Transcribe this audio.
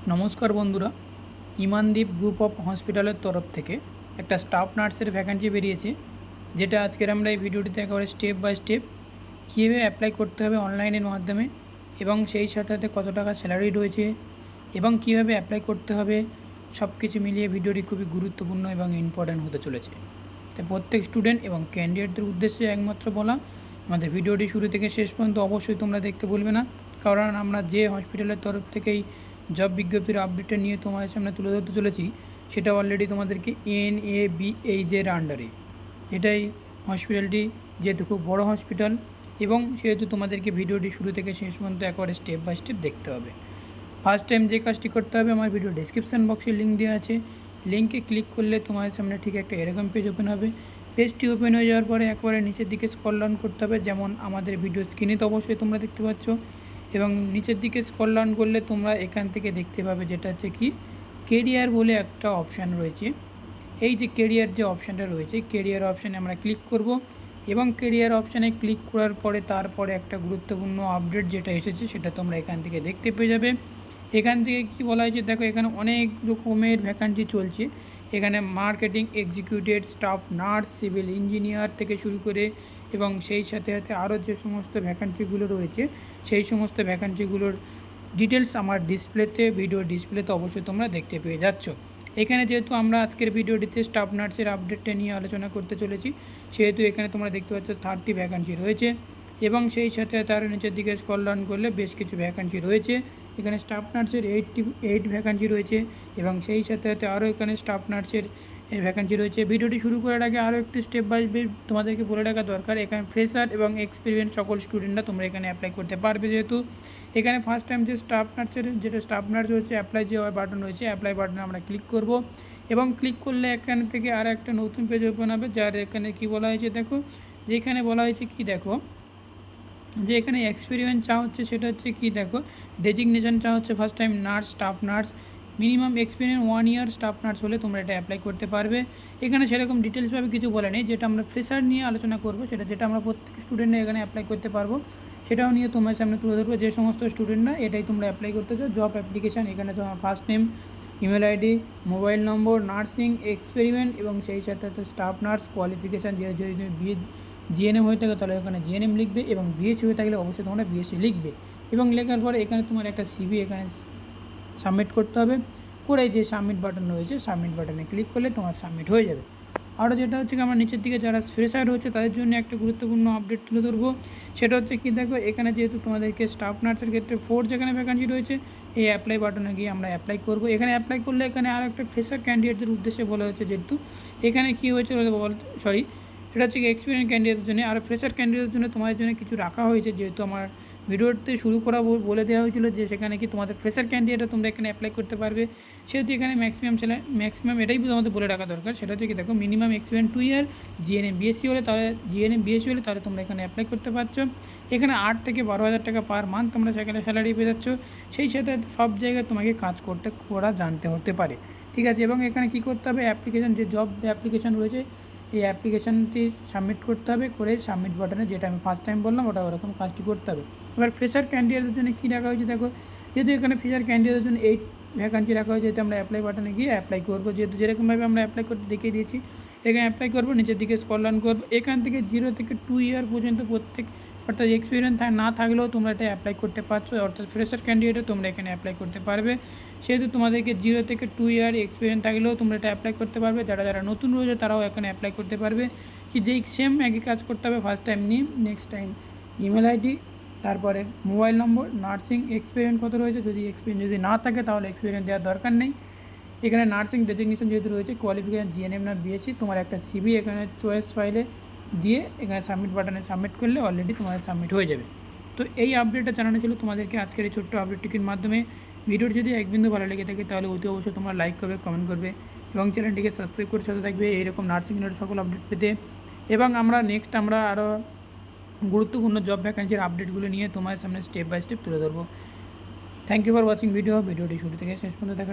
नमस्कार बंधुरा इमानदीप group of hospital तरफ थेके एक स्टाफ नार्सर भैकेंसि बेरिয়েছে যেটা আজকের আমরা এই ভিডিওটিতে একেবারে স্টেপ বাই স্টেপ কীভাবে অ্যাপ্লাই করতে হবে অনলাইনের মাধ্যমে এবং সেই সাথে সাথে কত টাকা স্যালারি রয়েছে এবং কীভাবে অ্যাপ্লাই করতে হবে সব কিছু মিলিয়ে ভিডিওটি খুবই গুরুত্বপূর্ণ এবং ইম্পর্ট্যান্ট হতে চলেছে। তাই প্রত্যেক স্টুডেন্ট এবং ক্যান্ডিডেটদের উদ্দেশ্যে একমাত্র বলা, আমাদের ভিডিওটি শুরু থেকে শেষ পর্যন্ত অবশ্যই তোমরা দেখতে ভুলবে না, কারণ আমরা যে হসপিটালের তরফ থেকেই জব বিজ্ঞপ্তির আপডেটটা নিয়ে তোমাদের সামনে তুলে ধরতে চলেছি সেটা অলরেডি তোমাদেরকে NABH এর আন্ডারে। এটাই হসপিটালটি যেহেতু খুব বড় হসপিটাল এবং সেহেতু তোমাদেরকে ভিডিওটি শুরু থেকে শেষ পর্যন্ত একবারে স্টেপ বাই স্টেপ দেখতে হবে। ফার্স্ট টাইম যে কাজটি করতে হবে, আমার ভিডিও ডেসক্রিপশান বক্সে লিঙ্ক দেওয়া আছে, লিঙ্কে ক্লিক করলে তোমাদের সামনে ঠিক একটা এরকম পেজ ওপেন হবে। পেজটি ওপেন হয়ে যাওয়ার পরে একবারে নিচের দিকে স্ক্রল ডাউন করতে হবে, যেমন আমাদের ভিডিও স্ক্রিনে তো অবশ্যই তোমরা দেখতে পাচ্ছ, এবং নিচের দিকে স্ক্রল ডাউন করলে তোমরা এখান থেকে দেখতে পাবে যেটা হচ্ছে কি কেরিয়ার বলে একটা অপশান রয়েছে। এই যে কেরিয়ার যে অপশানটা রয়েছে, কেরিয়ার অপশানে আমরা ক্লিক করব এবং কেরিয়ার অপশানে ক্লিক করার পরে তারপরে একটা গুরুত্বপূর্ণ আপডেট যেটা এসেছে সেটা তোমরা এখান থেকে দেখতে পেয়ে যাবে। এখান থেকে কি বলা হয়েছে দেখো, এখানে অনেক রকমের ভ্যাকান্সি চলছে। এখানে marketing executive, staff nurse, civil engineer থেকে শুরু করে এবং সেই সাথে সাথে আরও যে সমস্ত ভ্যাকান্সিগুলো রয়েছে সেই সমস্ত ভ্যাকান্সিগুলোর ডিটেলস আমার ভিডিও ডিসপ্লেতে অবশ্যই তোমরা দেখতে পেয়ে যাচ্ছ। এখানে যেহেতু আমরা আজকের ভিডিওটিতে স্টাফ নার্সের আপডেটটা নিয়ে আলোচনা করতে চলেছি, সেহেতু এখানে তোমরা দেখতে পাচ্ছ 30 ভ্যাকান্সি রয়েছে এবং সেই সাথে তার নিচের দিকে স্ক্রল ডাউন করলে বেশ কিছু ভ্যাকান্সি রয়েছে। এখানে স্টাফ নার্সের 8 ভ্যাকান্সি রয়েছে এবং সেই সাথে সাথে আরও এখানে স্টাফ নার্সের ভ্যাকান্সি রয়েছে। ভিডিওটি শুরু করার আগে আরও একটু স্টেপ বাই স্টেপ তোমাদেরকে বলে রাখা দরকার, এখানে ফ্রেশার এবং এক্সপিরিয়েন্স সকল স্টুডেন্টরা তোমরা এখানে অ্যাপ্লাই করতে পারবে। যেহেতু এখানে ফার্স্ট টাইম যে স্টাফ নার্স রয়েছে, অ্যাপ্লাই যে বাটন রয়েছে, অ্যাপ্লাই বাটনে আমরা ক্লিক করব এবং ক্লিক করলে এখান থেকে আর একটা নতুন পেজ ওপেন হবে, যার এখানে কি বলা হয়েছে দেখো, যেখানে বলা হয়েছে কি দেখো, যে এখানে এক্সপিরিয়েন্স চা হচ্ছে সেটা হচ্ছে কি দেখো, ডেজিগনেশন চা হচ্ছে first time nurse, staff nurse, minimum experience 1 ইয়ার স্টাফ নার্স হলে তোমরা এটা অ্যাপ্লাই করতে পারবে। এখানে সেরকম ডিটেলসভাবে কিছু বলে নেই, যেটা আমরা ফ্রেশার নিয়ে আলোচনা করব, যেটা আমরা প্রত্যেক স্টুডেন্টরা এখানে অ্যাপ্লাই করতে পারবো সেটাও নিয়ে তোমার সামনে তুলে ধরবো। যে সমস্ত স্টুডেন্টরা এটাই তোমরা অ্যাপ্লাই করতে চাও, জব অ্যাপ্লিকেশান, এখানে তোমার first name, email ID, mobile নম্বর, নার্সিং এক্সপেরিমেন্ট এবং সেই সাথে সাথে স্টাফ নার্স কোয়ালিফিকেশান, যদি তুমি জিএনএম হয়ে থাকে তাহলে এখানে জিএনএম লিখবে এবং বিএসসি হয়ে থাকলে অবশ্যই তোমরা বিএসসি লিখবে এবং লেখার পরে এখানে তোমার একটা সিভি এখানে সাবমিট করতে হবে। করে যে সাবমিট বাটন রয়েছে, সাবমিট বাটনে ক্লিক করলে তোমার সাবমিট হয়ে যাবে। আরও যেটা হচ্ছে কি, আমরা নিচের দিকে যারা ফ্রেশার হচ্ছে তাদের জন্য একটা গুরুত্বপূর্ণ আপডেট তুলে ধরবো, সেটা হচ্ছে কি দেখো, এখানে যেহেতু তোমাদেরকে স্টাফ নার্সের ক্ষেত্রে 4 যেখানে ভ্যাকান্সি রয়েছে, এই অ্যাপ্লাই বাটনে গিয়ে আমরা অ্যাপ্লাই করবো। এখানে অ্যাপ্লাই করলে এখানে আর একটা ফ্রেশার ক্যান্ডিডেটদের উদ্দেশ্যে বলা হচ্ছে, যেহেতু এখানে কী হয়েছে এটা হচ্ছে কি এক্সপিরিয়েন্স ক্যান্ডিডেটের জন্য, আর ফ্রেশার ক্যান্ডিডেটের জন্য তোমাদের জন্য কিছু রাখা হয়েছে। যেহেতু আমার ভিডিওতে শুরু করা বলে দেওয়া হয়েছিল যে সেখানে কি তোমাদের ফ্রেশার ক্যান্ডিডেটরা তোমরা এখানে অ্যাপ্লাই করতে পারবে, সেহেতু এখানে ম্যাক্সিমাম এটাই তোমাদের বলে রাখা দরকার, সেটা হচ্ছে কি দেখো, মিনিমাম এক্সপিরিয়েন্স 2 ইয়ার, জিএনএম বিএসসি হলে তাহলে তোমরা এখানে অ্যাপ্লাই করতে পারছো। এখানে 8 থেকে 12,000 টাকা পার মান্থ তোমরা সেখানে স্যালারি পেয়ে যাচ্ছ। সেই সাথে সব জায়গায় তোমাকে কাজ করা জানতে হতে পারে, ঠিক আছে। এবং এখানে কী করতে হবে, অ্যাপ্লিকেশান যে জব অ্যাপ্লিকেশান রয়েছে এই অ্যাপ্লিকেশানটি সাবমিট করতে হবে, করে সাবমিট বাটনে যেটা আমি ফার্স্ট টাইম বললাম ওটা ওরকম কাজটি করতে হবে। এবার ফ্রেশার ক্যান্ডিডেটদের জন্য কী রাখা হয়েছে দেখো, যেহেতু এখানে ফ্রেশার ক্যান্ডিডেটের জন্য 8 ভ্যাকান্সি রাখা হয়েছে, যেহেতু আমরা অ্যাপ্লাই বাটনে গিয়ে অ্যাপ্লাই করবো, যেহেতু যেরকমভাবে আমরা অ্যাপ্লাই করতে দেখিয়ে দিয়েছি এখানে অ্যাপ্লাই করবো, নিচের দিকে স্ক্রল ডাউন করবো। এখান থেকে 0 থেকে 2 ইয়ার পর্যন্ত অর্থাৎ এক্সপিরিয়েন্স না থাকলেও তোমরা এটা অ্যাপ্লাই করতে পারছো, অর্থাৎ ফ্রেশার ক্যান্ডিডেটও তোমরা এখানে অ্যাপ্লাই করতে পারবে। সেহেতু তোমাদেরকে 0 থেকে 2 ইয়ার এক্সপিরিয়েন্স থাকলেও তোমরা এটা অ্যাপ্লাই করতে পারবে। যারা নতুন রয়েছে তারাও এখানে অ্যাপ্লাই করতে পারবে। কি যেই সেম একই কাজ করতে হবে, first time name, next time email ID, তারপরে মোবাইল নম্বর, নার্সিং এক্সপিরিয়েন্স কত রয়েছে, যদি না থাকে তাহলে এক্সপিরিয়েন্স দেওয়ার দরকার নেই। এখানে নার্সিং ডেজিগনেশন যেহেতু রয়েছে, কোয়ালিফিকেশান জিএনএম না বিএসসি, তোমার একটা সিভি এখানে চয়েস ফাইলে দিয়ে এখানে সাবমিট বাটনে সাবমিট করলে অলরেডি তোমাদের সাবমিট হয়ে যাবে। তো এই আপডেটটা জানানো ছিল তোমাদেরকে আজকের এই ছোট্ট আপডেটটির মাধ্যমে। ভিডিওটি যদি এক বিন্দু ভালো লেগে থাকে তাহলে অতি অবশ্যই তোমরা লাইক করবে, কমেন্ট করবে এবং চ্যানেলটিকে সাবস্ক্রাইব করে সাথে থাকবে এইরকম নার্সিং রিলেটেড সকল আপডেট পেতে। এবং আমরা আরও গুরুত্বপূর্ণ জব ভ্যাকেন্সির আপডেটগুলো নিয়ে তোমার সামনে স্টেপ বাই স্টেপ তুলে ধরবো। থ্যাংক ইউ ফর ওয়াচিং ভিডিওটি শুরু থেকে শেষ পর্যন্ত দেখা।